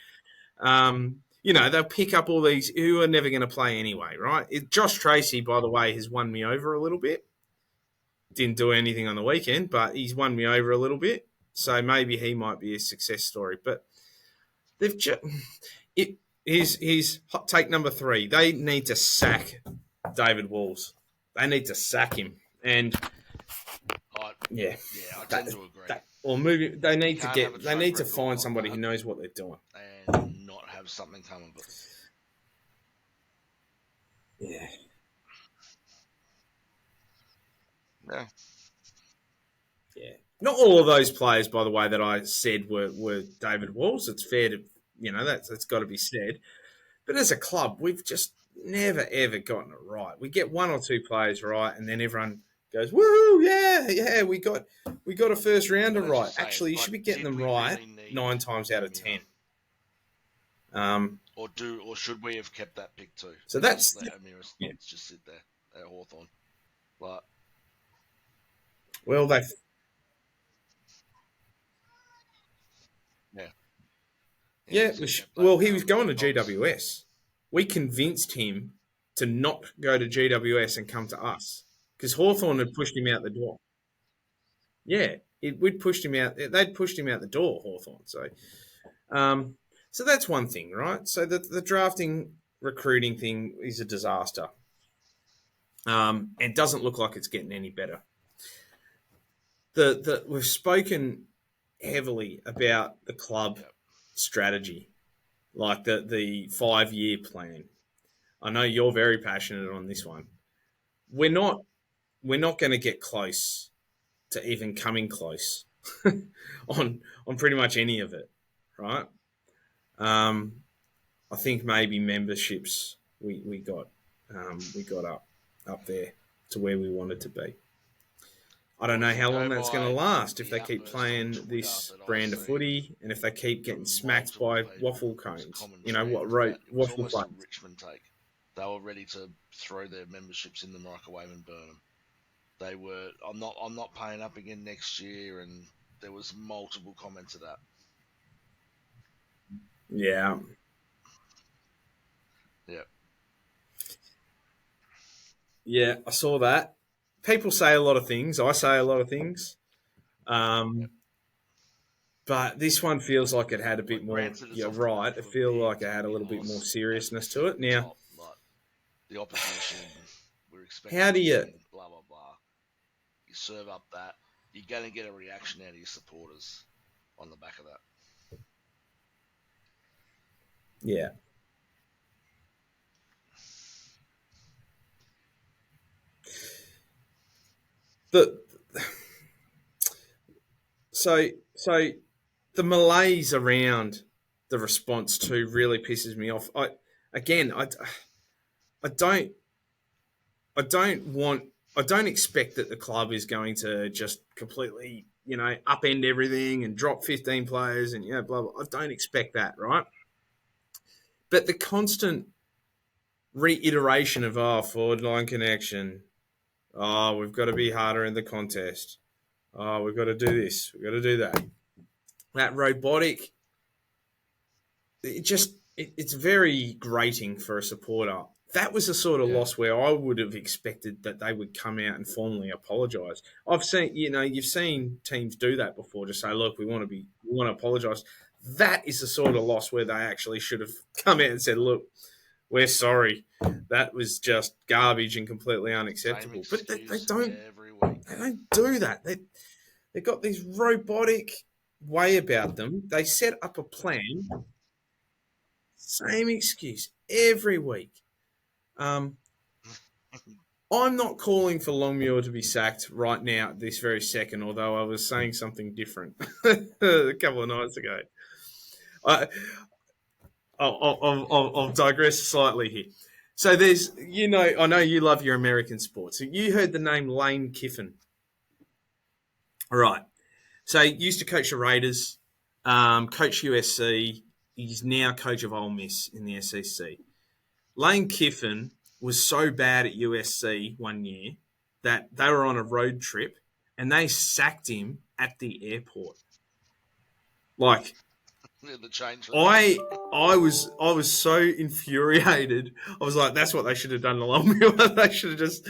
They'll pick up all these who are never going to play anyway, right? Josh Tracy, by the way, has won me over a little bit. Didn't do anything on the weekend, but he's won me over a little bit. So maybe he might be a success story. But they've just it. Here's hot take number 3. They need to sack David Walls. They need to sack him, and I, yeah, I tend to agree. or move it. They You need to can't have a get. They track need to record find like somebody who that knows what they're doing. and not have something come of it. Yeah. Yeah. Yeah. Not all of those players, by the way, that I said were David Walls. It's fair to, that's got to be said. But as a club, we've just never, ever gotten it right. We get one or two players right, and then everyone goes, woo, yeah, yeah, we got a first rounder But as you right. say, Actually, you should be getting did them we right really need 9 times out of 10. or should we have kept that pick too? So Just that's, let Amiris yeah. just sit there at Hawthorn. But Well, yeah, yeah, he's kept that well, he was going to Cogs. GWS. We convinced him to not go to GWS and come to us because Hawthorn had pushed him out the door. Yeah, we'd pushed him out. They'd pushed him out the door, Hawthorn. Um, so that's one thing, right? So the drafting recruiting thing is a disaster, and doesn't look like it's getting any better. We've spoken heavily about the club Yep. strategy, like the 5-year plan. I know you're very passionate on this one. We're not going to get close to even coming close on pretty much any of it, right? Um, I think maybe memberships we got up there to where we wanted to be. I don't know If you how long go that's going to by last if the they keep outburst on playing Twitter this that I've brand of seen footy and if they keep getting from smacked multiple by people, waffle it was a cones. common You know thread what that it was waffle almost a cones? Richmond take. They were ready to throw their memberships in the microwave and burn them. They were. I'm not paying up again next year, and there was multiple comments of that. Yeah. Yeah. Yeah, I saw that. People say a lot of things. I say a lot of things. Yep. Um, but this one feels like it had a bit Like, more. granted, it's You're off the right. back It of a feels big like it had a footy little bit more loss, as we seriousness said to at it. the Now, top. But the opposition, we're how expecting do to you? win. Blah blah blah. You serve up that, you're going to get a reaction out of your supporters on the back of that. Yeah. The so the malaise around the response to really pisses me off. Again, I don't I don't want I don't expect that the club is going to just completely upend everything and drop 15 players and blah blah. I don't expect that, right? But the constant reiteration of forward line connection. Oh, we've got to be harder in the contest. Oh, we've got to do this. We've got to do that. That robotic it's very grating for a supporter. That was the sort of Yeah. loss where I would have expected that they would come out and formally apologise. I've seen, you've seen teams do that before. Just say, look, we want to apologise. That is the sort of loss where they actually should have come out and said, look, We're sorry. That was just garbage and completely Same unacceptable. But excuse every week. they don't do that. They've got this robotic way about them. They set up a plan, same excuse every week. Um, I'm not calling for Longmuir to be sacked right now, this very second, although I was saying something different a couple of nights ago. I, I'll digress slightly here. So there's, I know you love your American sports. So you heard the name Lane Kiffin. All right. So he used to coach the Raiders, coach USC. He's now coach of Ole Miss in the SEC. Lane Kiffin was so bad at USC one year that they were on a road trip and they sacked him at the airport. Like, In the change room. I was so infuriated. I was like, that's what they should have done along with. They should have just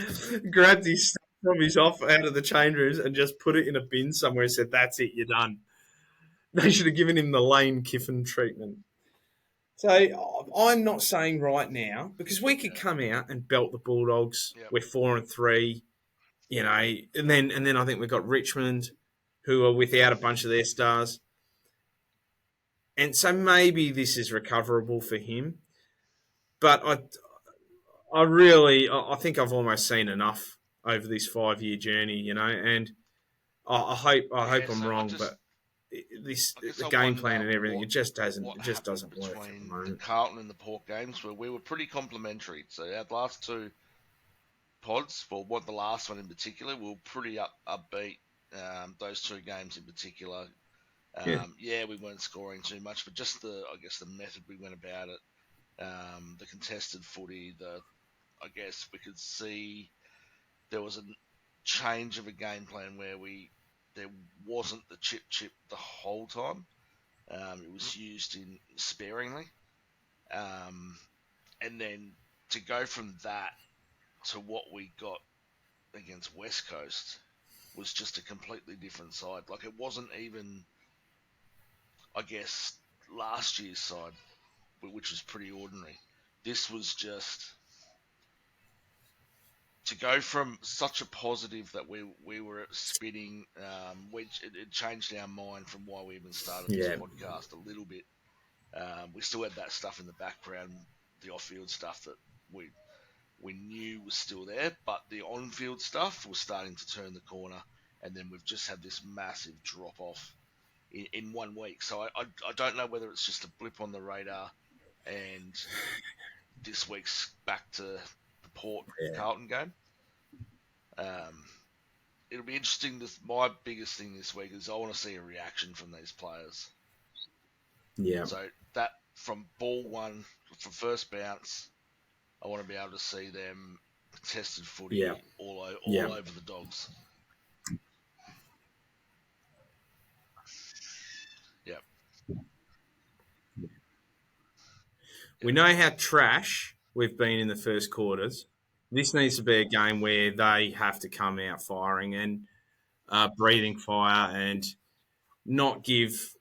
grabbed his stuff from his off out of the change rooms and just put it in a bin somewhere and said, that's it, you're done. They should have given him the Lane Kiffin treatment. So I'm not saying right now, because we could come out and belt the Bulldogs. Yep. We're 4-3, and then I think we've got Richmond, who are without a bunch of their stars. And so maybe this is recoverable for him. But I think I've almost seen enough over this 5-year journey, and I hope I'm So wrong, but the I game wonder plan and everything, it just what doesn't happened work at the between the moment. Carlton and the Port games, where we were pretty complimentary. So our last two pods, well, what the last one in particular, we were pretty upbeat. Those two games in particular, Yeah, we weren't scoring too much, but just the method we went about it, the contested footy, I guess we could see there was a change of a game plan where there wasn't the chip the whole time. It was used in sparingly, and then to go from that to what we got against West Coast was just a completely different side. Like, it wasn't even, I guess, last year's side, which was pretty ordinary. This was just to go from such a positive that we were spinning, which it changed our mind from why we even started this yeah, podcast a little bit. We still had that stuff in the background, the off-field stuff that we knew was still there, but the on-field stuff was starting to turn the corner, and then we've just had this massive drop-off in 1 week. So I don't know whether it's just a blip on the radar, and this week's back to the Port yeah, Carlton game. It'll be interesting. My biggest thing this week is I want to see a reaction from these players. yeah, So that from ball one, from first bounce, I want to be able to see them contested footy yeah, all yeah. over the Dogs. Yep. We Yep. know how trash we've been in the first quarters. This needs to be a game where they have to come out firing and breathing fire and not give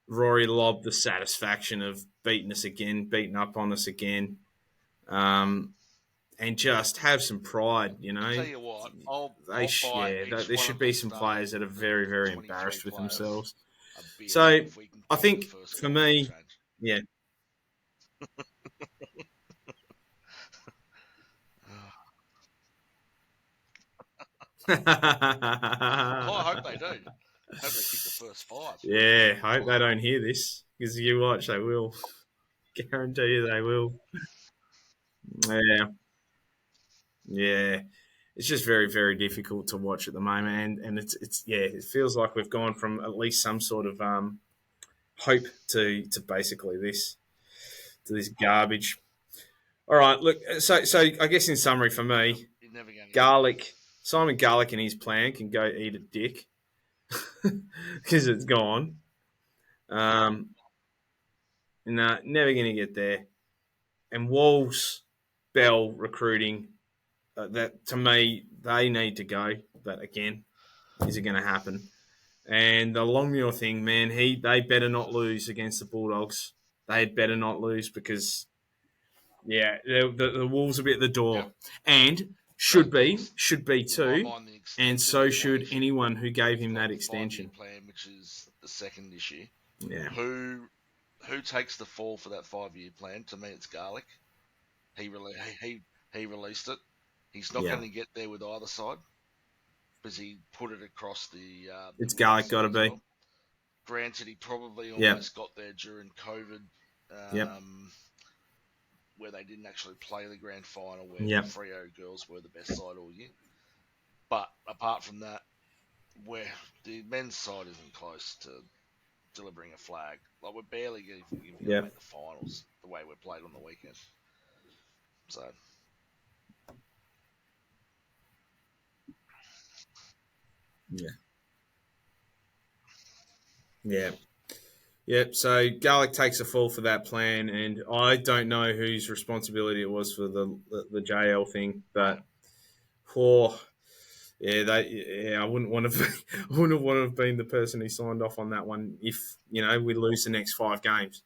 Rory Lobb the satisfaction of beating us again, beating up on us again, and just have some pride. I tell you what, I'll buy each There one should of the be some players starting that are very, very 23 embarrassed with players themselves. a beer So if we can I kick the think first for goal for a me, change. yeah. Oh, I hope they do. I hope they kick the first five. Yeah, I hope they don't hear this because you watch, they will. Guarantee you they will. Yeah, yeah. It's just very, very difficult to watch at the moment, and it's yeah, it feels like we've gone from at least some sort of hope to basically this garbage. All right, look. So I guess in summary for me, You're never going to get it. Garlic, Simon Garlic and his plan can go eat a dick because it's gone. Um, no, never going to get there. And Walls, Bell recruiting. That to me, they need to go. But again, is it going to happen? And the Longmuir thing, man, they better not lose against the Bulldogs. They had better not lose because Yeah, the Wolves will be at the Yep. door, and So should be in my too, mind, the and extension so is one should issue. anyone who gave You've him got that the 5 year extension. plan, which is the second issue. Yeah, Who takes the fall for that 5 year plan? To me, it's Garlic. He he released it. He's not yeah, going to get there with either side because he put it across the it's men's Garlic got side to as be. well. Granted, he probably Yep, almost got there during COVID, yep, um, where they didn't actually play the grand final, where the yep. Freo girls were the best side all year. But apart from that, where the men's side isn't close to delivering a flag, like we're barely even going to Yep. make the finals the way we're played on the weekend. So Yeah. Yeah. Yep. So Garlic takes a fall for that plan, and I don't know whose responsibility it was for the JL thing, right, but poor. Yeah, I wouldn't want to. I wouldn't want to have been the person who signed off on that one. If we lose the next 5 games,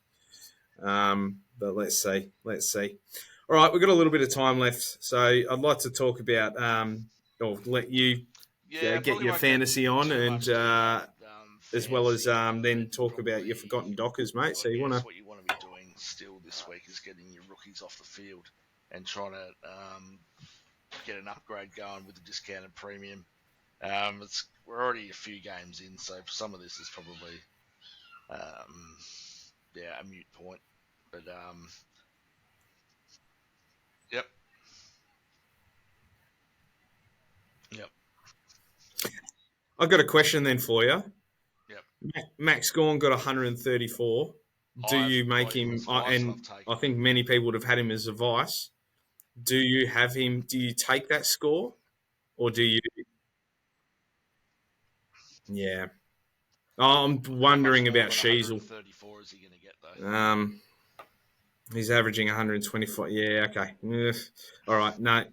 but let's see. Let's see. All right, we've got a little bit of time left, so I'd like to talk about or let you yeah, get probably your won't go fantasy on, too and much detail with as well as fantasy other then than talk about your probably, forgotten Dockers, mate. I So you want guess, to? what you want to be doing still this week is getting your rookies off the field and trying to get an upgrade going with the discounted premium. We're already a few games in, so some of this is probably um, a mute point. But yep, yep, I've got a question then for you. yep. Max Gorn got 134. Do I've you make got him him? as vice, and I've And I taken him. think many people would have had him as a vice. Do you have him? Do you take that score, or do you? Yeah, I'm How much wondering more about than Sheasel. 134 is he going to get though? He's averaging 124. Yeah, okay. All right. No,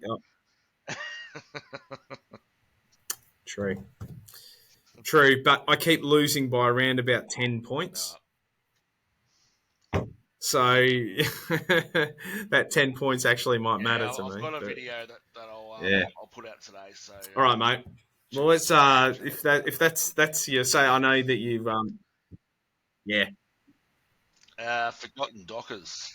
true, true. But I keep losing by around about 10 Uh, points. So that 10 points actually might matter yeah, to I've me. got a But video that yeah. I'll put out today. So All right, mate. Well, let's check it. if that's your say. I know that you've yeah, Forgotten Dockers.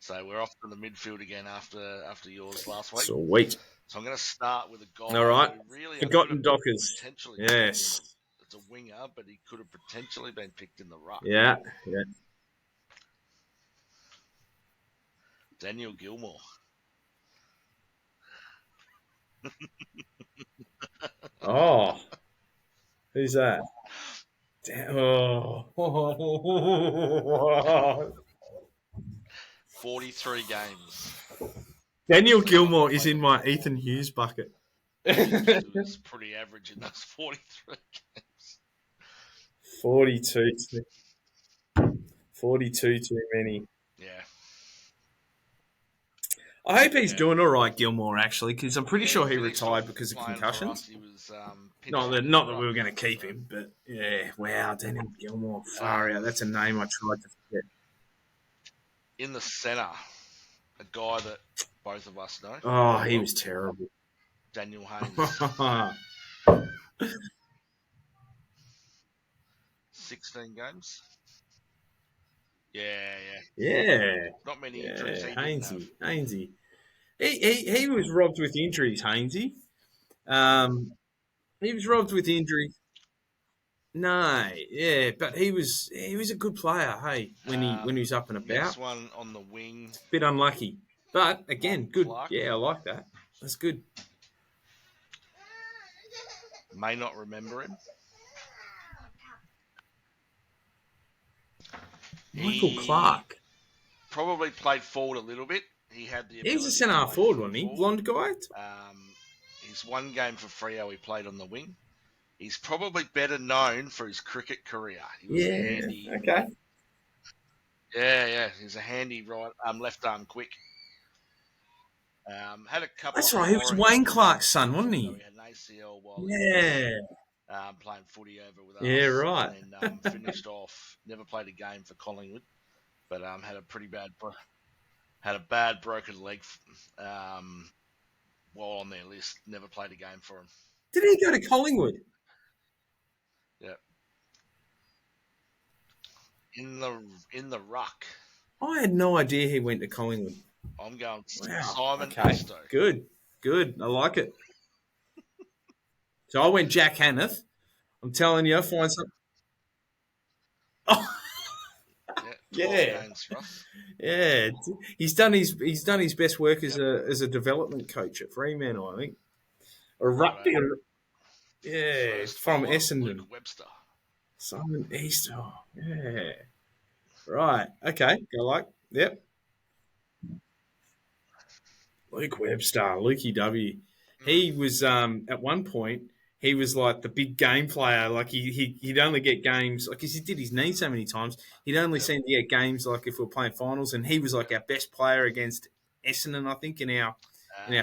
So we're off to the midfield again after yours last week. sweet. So I'm going to start with a All guy right, who really I could have forgotten Dockers. potentially picked in Yes. as a winger, but he could have potentially been picked in the ruck. Yeah. Yeah. Daniel Gilmore. Oh, who's that? Oh. 43 games. Daniel So I Gilmore is played in a my lot more. Ethan Hughes bucket. He was pretty average in those 43 games. 42, 42 too many. Yeah, I hope he's yeah. doing all right, Gilmore, actually, because I'm pretty Yeah, he sure he finished retired off because of playing for us. concussions. He was pinch Not hit that, in the not that we ruck. were going to keep So, him, but yeah, wow, Daniel Gilmore, far out. um, That's a name I tried to forget. in the centre, a guy that both of us know Oh, very he well, was terrible. Daniel Haynes. 16 games. Yeah, yeah. yeah, Not many injuries yeah, he didn't have. Hainsey. He was robbed with injuries, Hainsey. Um, he was robbed with injuries. No, yeah, but he was a good player. Hey, when he was up and about, Next one on the wing, bit unlucky, but again, Lachlan good. Clark. Yeah, I like that. That's good. May not remember him. Michael He Clark. probably played forward a little bit. He had the He was a ability to centre half play forward, full wasn't he? forward. Blonde guy. Um, his one game for Freo, he played on the wing. He's probably better known for his cricket career. He was a Yeah. handy, Okay. yeah. He's a handy right, left arm quick. Had a couple of That's right. He was horror Wayne injuries in Clark's the son, wasn't midfield though. he? He had an ACL while he was Yeah. playing footy over with Yeah. us, and Right. then finished off. Never played a game for Collingwood, but had a pretty bad. had a bad broken leg while on their list. Never played a game for him. Did he go to Collingwood? Yeah. In the ruck. I had no idea he went to Collingwood. I'm going Wow. Simon Okay. Pesto. Good. I like it. So I went Jack Hanneth. I'm telling you, find something. Oh, Yeah, 12 yeah. games for us. Yeah. He's done his best work as a development coach at Fremantle, I think. Or rugby. Yeah, First from follower, Essendon. Luke Webster. Simon East. Oh, yeah. Right. Okay. Go like. Yep. Luke Webster, Lukey W. Mm. He was at one point he was like the big game player. Like he'd only get games like because he did his knee so many times. He'd only Yep. seem to get games like if we are playing finals, and he was like our best player against Essendon, I think, in our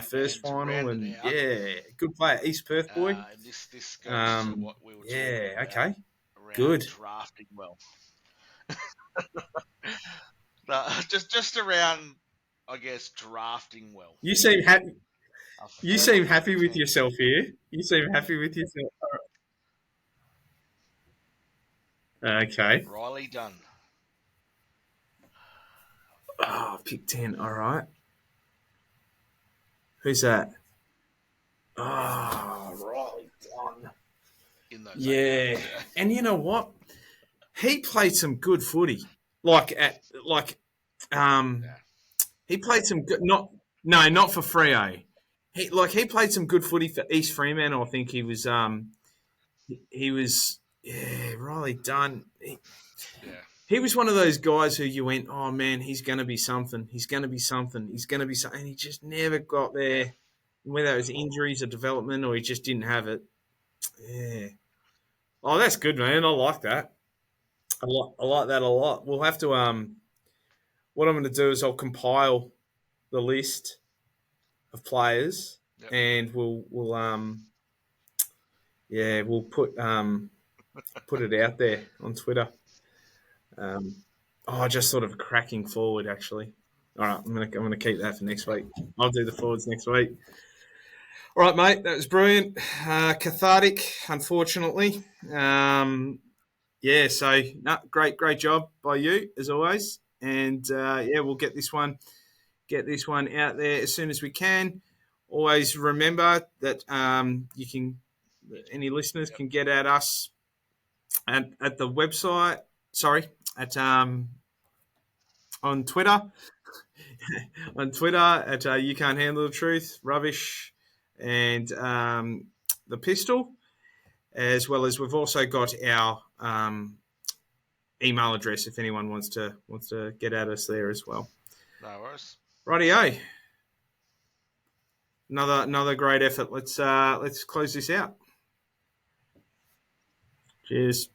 first And to final. round it And out, yeah, good player, East Perth boy. this goes to what we were talking Yeah, about okay, around good. drafting well. No, just around, I guess, drafting well. You seem happy. A You former seem happy footy with champion, yourself here. You seem happy with yourself. Okay. Riley Dunn. Oh, pick 10. All right. Who's that? Oh, Riley Dunn. In those 8 Yeah. games. Yeah. And you know what? He played some good footy. Like Yeah. he played some good not for Freo. He played some good footy for East Fremantle. I think he was Riley Dunn. Yeah. He was one of those guys who you went, oh man, he's going to be something. He's going to be something. He's going to be something. And he just never got Yeah. there, whether it was injuries or development or he just didn't have it. Yeah. Oh, that's good, man. I like that. I like that a lot. We'll have to what I'm going to do is I'll compile the list of players Yep. and we'll put it out there on Twitter. Just sort of cracking forward actually. All right, I'm gonna keep that for next week. I'll do the forwards next week. All right, mate, that was brilliant. Cathartic, unfortunately. So great job by you as always. And we'll get this one out there as soon as we can. Always remember that any listeners can get at us at the website. Sorry, at on Twitter. On Twitter at You Can't Handle the Truth, Rubbish, and the Pistol, as well as we've also got our email address if anyone wants to get at us there as well. No worries. Rightio. Another great effort. Let's close this out. Cheers.